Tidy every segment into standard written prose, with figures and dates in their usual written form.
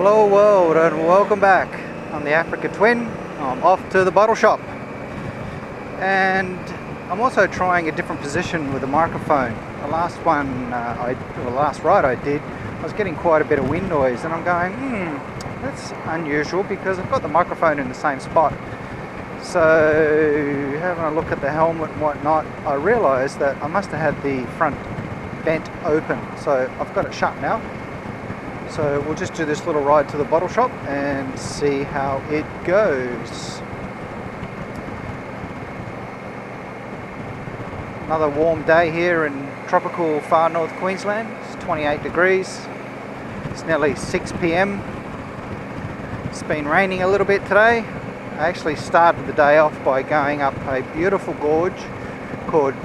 Hello world and welcome back. I'm the Africa Twin. I'm off to the bottle shop and I'm also trying a different position with the microphone. The last ride I did, I was getting quite a bit of wind noise and I'm going, that's unusual because I've got the microphone in the same spot. So having a look at the helmet and whatnot, I realised that I must have had the front vent open, so I've got it shut now. So we'll just do this little ride to the bottle shop and see how it goes. Another warm day here in tropical far north Queensland. It's 28 degrees. It's nearly 6 p.m. It's been raining a little bit today. I actually started the day off by going up a beautiful gorge called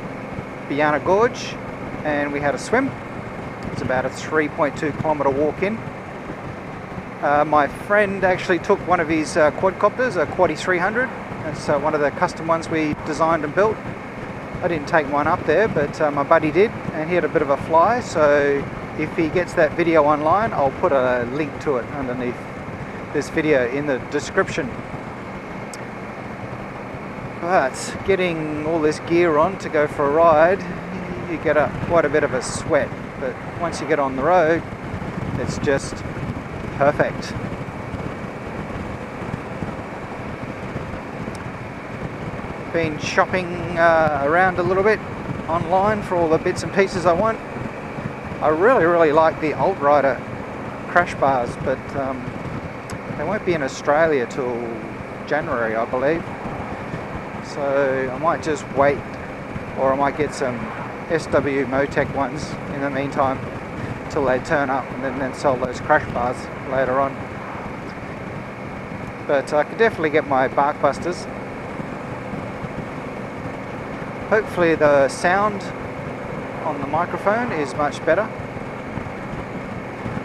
Behanna Gorge, and we had a swim. It's about a 3.2 kilometre walk in. My friend actually took one of his quadcopters, a Quaddy 300. It's one of the custom ones we designed and built. I didn't take mine up there, but my buddy did, and he had a bit of a fly. So if he gets that video online, I'll put a link to it underneath this video in the description. But getting all this gear on to go for a ride, you get quite a bit of a sweat. But once you get on the road, it's just perfect. Been shopping around a little bit online for all the bits and pieces I want. I really like the Alt-Rider crash bars, but they won't be in Australia till January, I believe. So I might just wait, or I might get some SW Motec ones in the meantime till they turn up, and then sell those crash bars later on. But I could definitely get my bark busters. Hopefully the sound on the microphone is much better.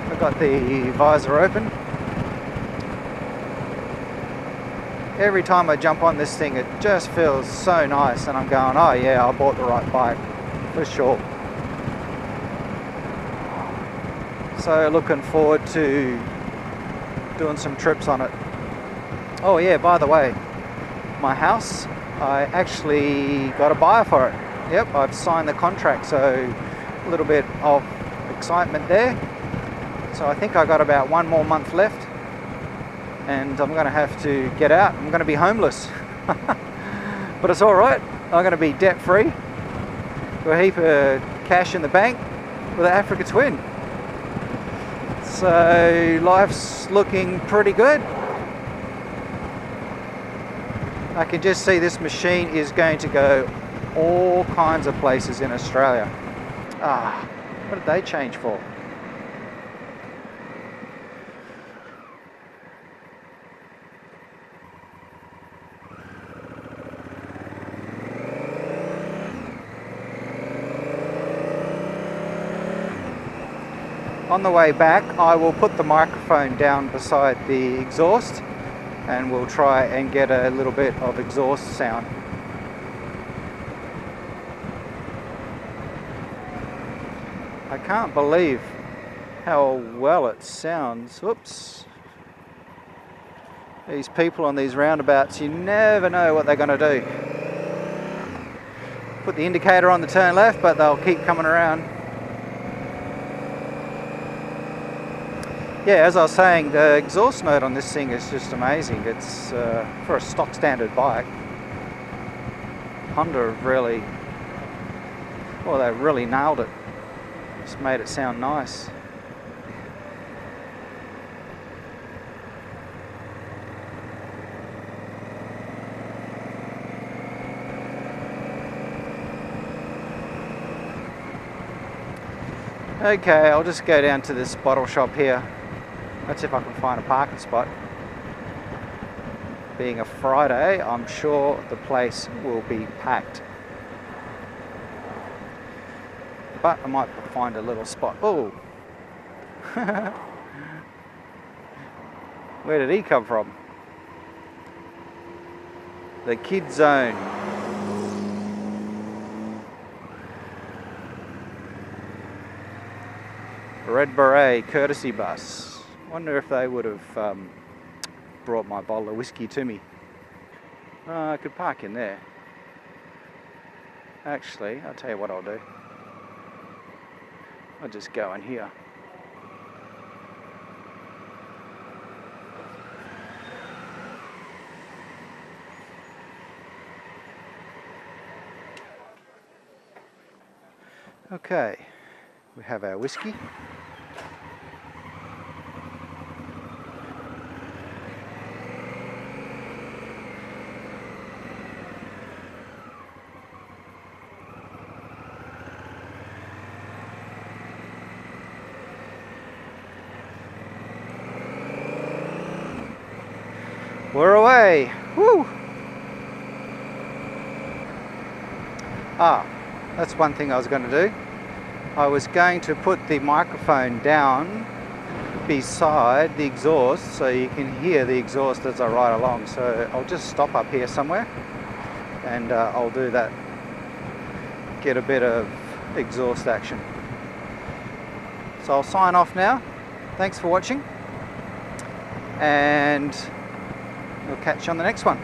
I've got the visor open. Every time I jump on this thing, it just feels so nice, and I'm going, oh yeah, I bought the right bike for sure. So looking forward to doing some trips on it. Oh yeah, by the way, my house, I actually got a buyer for it. Yep, I've signed the contract, so a little bit of excitement there. So I think I got about one more month left, and I'm going to have to get out. I'm going to be homeless. But it's all right. I'm going to be debt free, got a heap of cash in the bank with an Africa Twin. So life's looking pretty good. I can just see this machine is going to go all kinds of places in Australia. What did they change for? On the way back, I will put the microphone down beside the exhaust and we'll try and get a little bit of exhaust sound. I can't believe how well it sounds. Whoops. These people on these roundabouts, you never know what they're going to do. Put the indicator on the turn left, but they'll keep coming around. Yeah, as I was saying, the exhaust note on this thing is just amazing. It's for a stock standard bike. Honda really, well, they really nailed it. Just made it sound nice. Okay, I'll just go down to this bottle shop here. Let's see if I can find a parking spot. Being a Friday, I'm sure the place will be packed. But I might find a little spot. Oh! Where did he come from? The kid zone. Red Beret courtesy bus. Wonder if they would have brought my bottle of whiskey to me. I could park in there. Actually, I'll tell you what I'll do. I'll just go in here. Okay, we have our whiskey. We're away. Woo! That's one thing I was going to do. I was going to put the microphone down beside the exhaust so you can hear the exhaust as I ride along. So I'll just stop up here somewhere and I'll do that. Get a bit of exhaust action. So I'll sign off now. Thanks for watching, and we'll catch you on the next one.